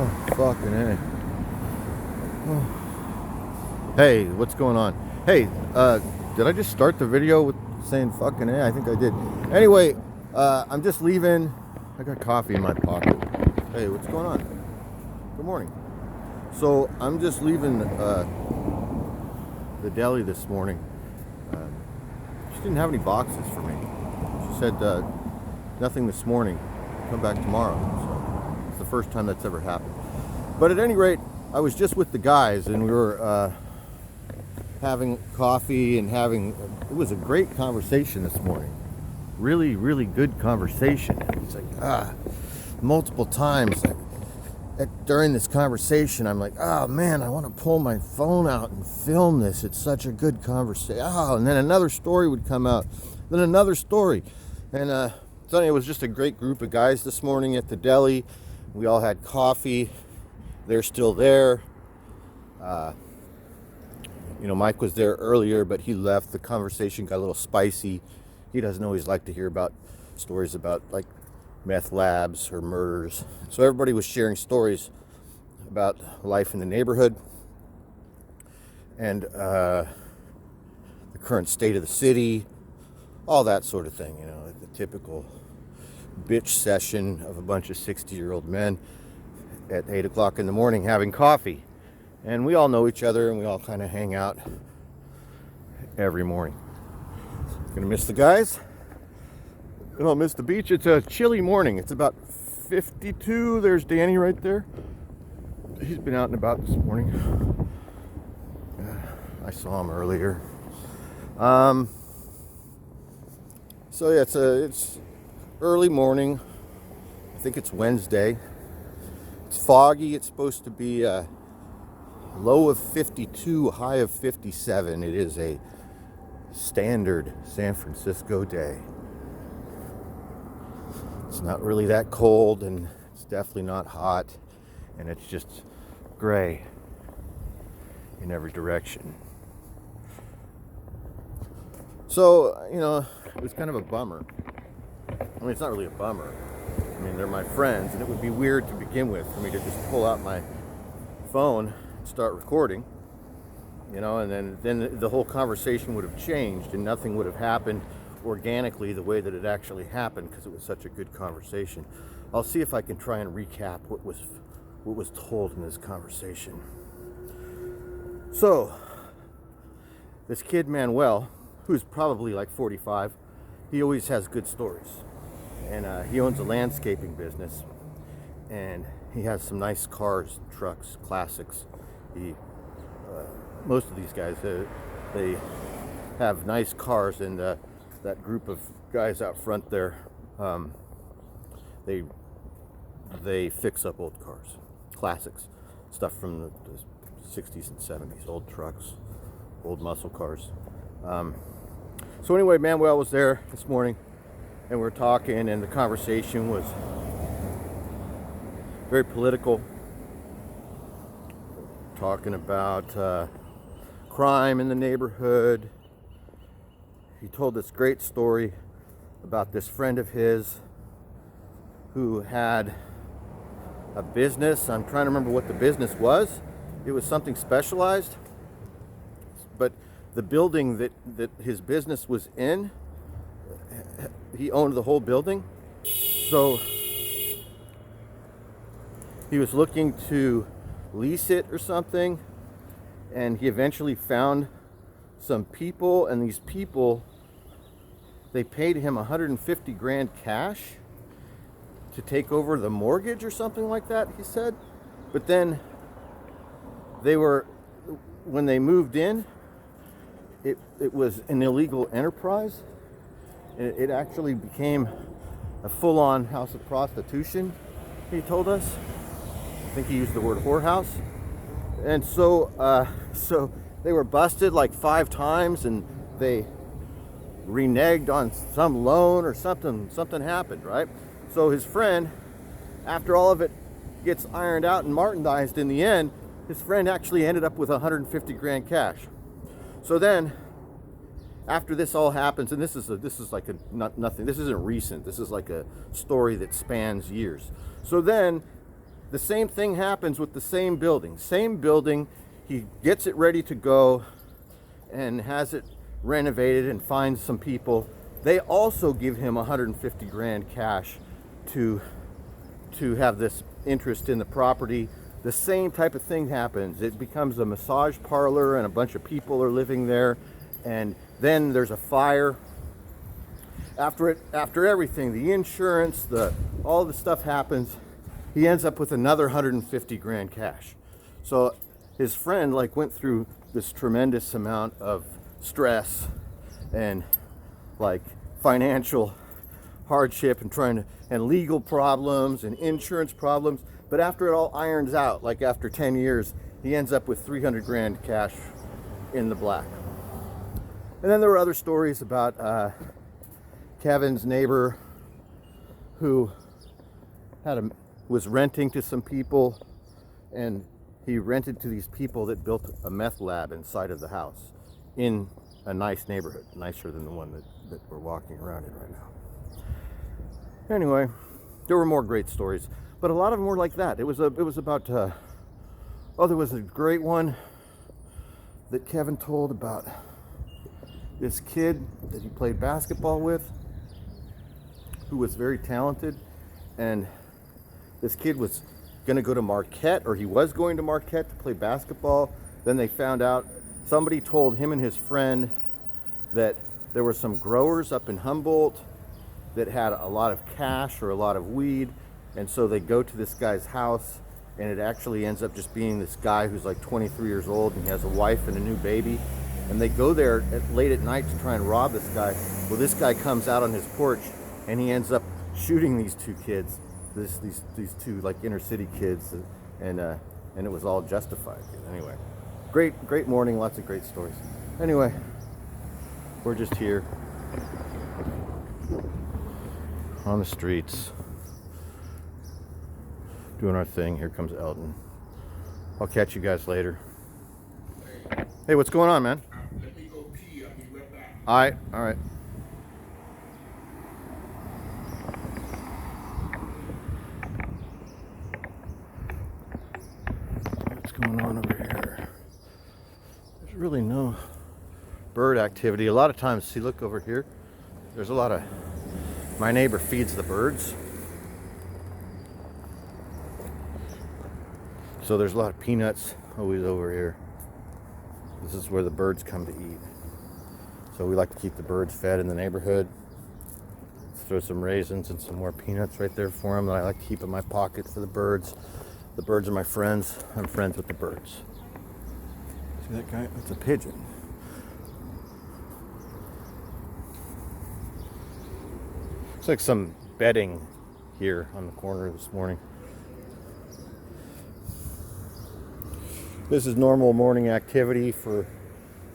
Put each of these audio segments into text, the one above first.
Oh, fucking A. Oh. Hey, what's going on? Hey, did I just start the video with saying fucking A? I think I did. Anyway, I'm just leaving. I got coffee in my pocket. Hey, what's going on? Good morning. So, I'm just leaving the deli this morning. She didn't have any boxes for me. She said, nothing this morning. Come back tomorrow. So, it's the first time that's ever happened. But at any rate, I was just with the guys and we were having coffee and it was a great conversation this morning. Really, really good conversation. It's like, multiple times during this conversation, I'm like, oh man, I want to pull my phone out and film this. It's such a good conversation. Oh, and then another story would come out. Then another story. And so it was just a great group of guys this morning at the deli. We all had coffee. They're still there. Mike was there earlier, but he left. The conversation got a little spicy. He doesn't always like to hear about stories about like meth labs or murders. So everybody was sharing stories about life in the neighborhood and the current state of the city, all that sort of thing, like the typical bitch session of a bunch of 60-year-old men at 8 o'clock in the morning having coffee. And we all know each other and we all kind of hang out every morning. Gonna miss the guys. I'll miss the beach. It's a chilly morning. It's about 52. There's Danny right there. He's been out and about this morning. I saw him earlier. So yeah, it's early morning. I think it's Wednesday. It's foggy. It's supposed to be a low of 52, high of 57. It is a standard San Francisco day. It's not really that cold, and it's definitely not hot, and it's just gray in every direction. So, it was kind of a bummer. I mean, it's not really a bummer. I mean, they're my friends, and it would be weird to begin with for me to just pull out my phone and start recording, and then the whole conversation would have changed, and nothing would have happened organically the way that it actually happened because it was such a good conversation. I'll see if I can try and recap what was told in this conversation. So, this kid Manuel, who's probably like 45, he always has good stories, and he owns a landscaping business, and he has some nice cars, trucks, classics. Most of these guys, they have nice cars, and that group of guys out front there, they fix up old cars, classics, stuff from the 60s and 70s, old trucks, old muscle cars. So anyway, Manuel was there this morning, and we were talking, and the conversation was very political, talking about crime in the neighborhood. He told this great story about this friend of his who had a business. I'm trying to remember what the business was. It was something specialized, but the building that his business was in, he owned the whole building. So he was looking to lease it or something, and he eventually found some people, and these people, they paid him 150 grand cash to take over the mortgage or something like that, he said. But then when they moved in, it was an illegal enterprise. It actually became a full-on house of prostitution, he told us. I think he used the word whorehouse. And so they were busted like 5 times, and they reneged on some loan or something happened, right? So his friend, after all of it gets ironed out and martinized in the end, his friend actually ended up with 150 grand cash. So then, after this all happens, and this is like nothing. This isn't recent. This is like a story that spans years. So then, the same thing happens with the same building. Same building, he gets it ready to go and has it renovated and finds some people. They also give him 150 grand cash to have this interest in the property. The same type of thing happens. It becomes a massage parlor and a bunch of people are living there, and then there's a fire. After everything, the insurance, all the stuff happens, he ends up with another 150 grand cash. So his friend like went through this tremendous amount of stress and like financial hardship and legal problems and insurance problems. But after it all irons out, like after 10 years, he ends up with 300 grand cash in the black. And then there were other stories about Kevin's neighbor who was renting to some people, and he rented to these people that built a meth lab inside of the house in a nice neighborhood, nicer than the one that we're walking around in right now. Anyway, there were more great stories, but a lot of them were like that. It was about there was a great one that Kevin told about this kid that he played basketball with, who was very talented, and this kid was going to go to Marquette, or he was going to Marquette to play basketball. Then they found out, somebody told him and his friend that there were some growers up in Humboldt that had a lot of cash or a lot of weed, and so they go to this guy's house, and it actually ends up just being this guy who's like 23 years old, and he has a wife and a new baby, and they go there late at night to try and rob this guy. Well, this guy comes out on his porch, and he ends up shooting these two kids, these two like inner city kids, and it was all justified. Anyway, great morning, lots of great stories. Anyway, we're just here on the streets doing our thing. Here comes Elton. I'll catch you guys later. Hey, what's going on, man? Let me go pee. I'll be right back. All right. What's going on over here? There's really no bird activity. A lot of times, see, look over here. There's a lot of, my neighbor feeds the birds. So there's a lot of peanuts always over here. This is where the birds come to eat. So we like to keep the birds fed in the neighborhood. Throw some raisins and some more peanuts right there for them that I like to keep in my pocket for the birds. The birds are my friends. I'm friends with the birds. See that guy? That's a pigeon. Looks like some bedding here on the corner this morning. This is normal morning activity for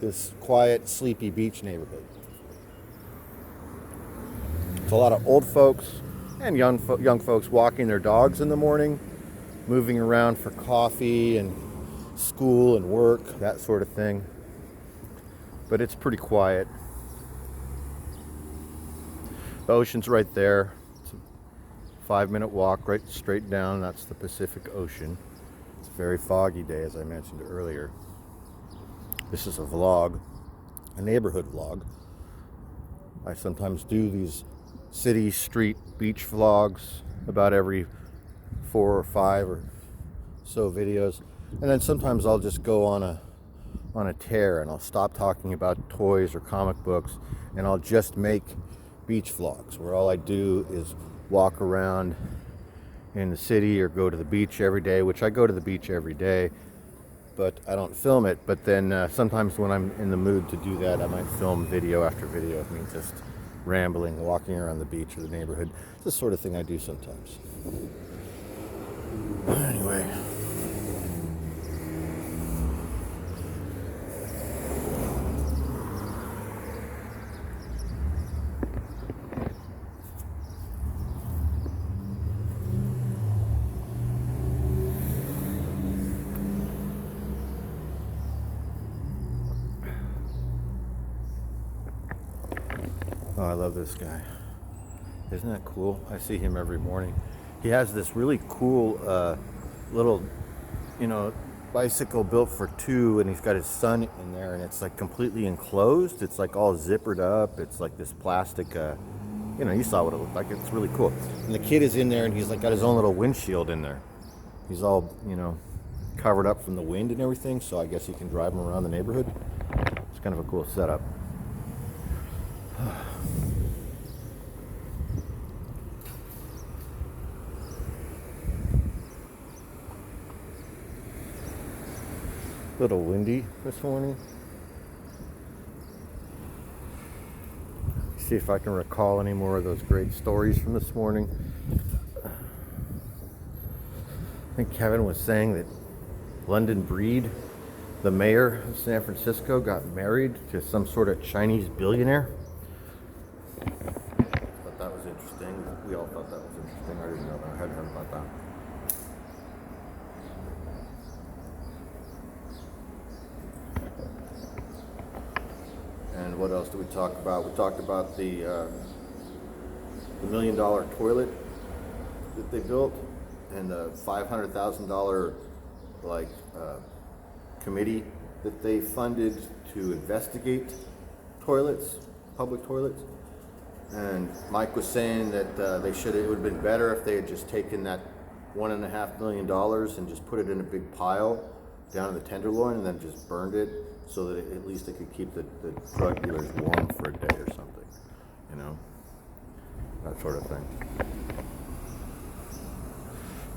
this quiet, sleepy beach neighborhood. It's a lot of old folks and young folks walking their dogs in the morning, moving around for coffee and school and work, that sort of thing. But it's pretty quiet. The ocean's right there. It's a 5-minute walk right straight down. That's the Pacific Ocean. It's a very foggy day, as I mentioned earlier. This is a vlog, a neighborhood vlog. I sometimes do these city, street, beach vlogs about every 4 or 5 or so videos. And then sometimes I'll just go on a tear, and I'll stop talking about toys or comic books, and I'll just make beach vlogs where all I do is walk around in the city or go to the beach every day, which I go to the beach every day, but I don't film it. But then sometimes when I'm in the mood to do that, I might film video after video of me just rambling, walking around the beach or the neighborhood. It's the sort of thing I do sometimes. Anyway. Oh, I love this guy. Isn't that cool? I see him every morning. He has this really cool little, bicycle built for two, and he's got his son in there, and it's like completely enclosed. It's like all zippered up. It's like this plastic. You saw what it looked like. It's really cool. And the kid is in there, and he's like got his own little windshield in there. He's all covered up from the wind and everything. So I guess he can drive him around the neighborhood. It's kind of a cool setup. Little windy this morning. See if I can recall any more of those great stories from this morning. I think Kevin was saying that London Breed, the mayor of San Francisco, got married to some sort of Chinese billionaire. Thought that was interesting. We all thought that was interesting. I didn't know that. I hadn't heard about that. And what else did we talk about? We talked about the $1 million toilet that they built, and the $500,000 committee that they funded to investigate toilets, public toilets. And Mike was saying that it would have been better if they had just taken that $1.5 million and just put it in a big pile down in the Tenderloin and then just burned it, so that at least it could keep the drug dealers warm for a day or something, that sort of thing.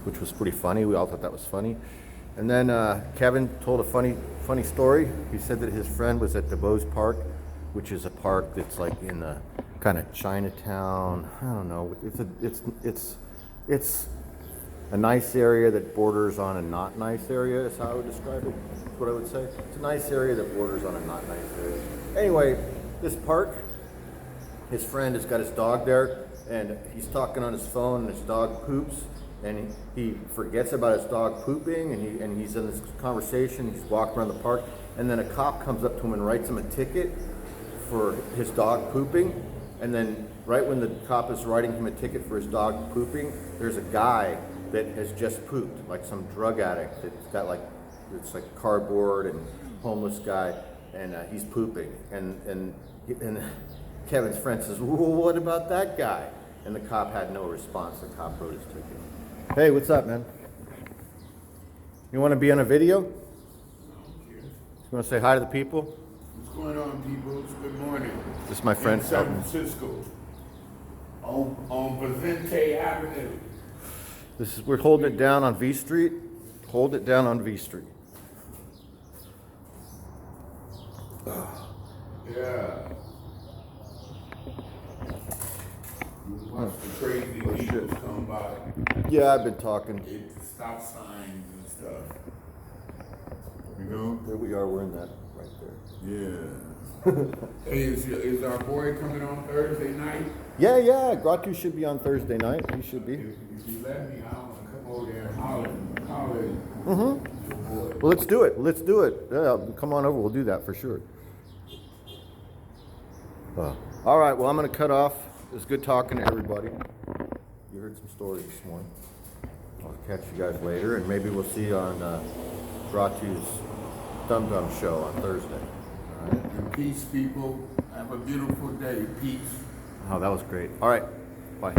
Which was pretty funny. We all thought that was funny. And then Kevin told a funny story. He said that his friend was at DuBose Park, which is a park that's like in the kind of Chinatown. I don't know. It's a nice area that borders on a not nice area, is how I would describe it. That's what I would say. It's a nice area that borders on a not nice area. Anyway, this park, his friend has got his dog there, and he's talking on his phone, and his dog poops, and he forgets about his dog pooping, and he's in this conversation. He's walking around the park, and then a cop comes up to him and writes him a ticket for his dog pooping. And then right when the cop is writing him a ticket for his dog pooping, there's a guy that has just pooped, like some drug addict that's got it's like cardboard and homeless guy, and he's pooping. And Kevin's friend says, well, what about that guy? And the cop had no response. The cop wrote his ticket. Hey, what's up, man? You want to be on a video? You want to say hi to the people? What's going on, people? Good morning. This is my friend in San Elton. Francisco, on Vicente Avenue. We're holding it down on V Street. Hold it down on V Street. Yeah. You watch the crazy people come by. Yeah, I've been talking. It's stop signs and stuff. You know? There we are. We're in that right there. Yeah. Hey, is our boy coming on Thursday night? Yeah. Gratu should be on Thursday night. He should be. If you let me, I want to come over there and holler. Well, let's do it. Yeah, come on over. We'll do that for sure. All right. Well, I'm going to cut off. It was good talking to everybody. You heard some stories this morning. I'll catch you guys later, and maybe we'll see you on Gratu's Dum Dum Show on Thursday. All right. And peace, people. Have a beautiful day. Peace. Oh, that was great. All right. Bye.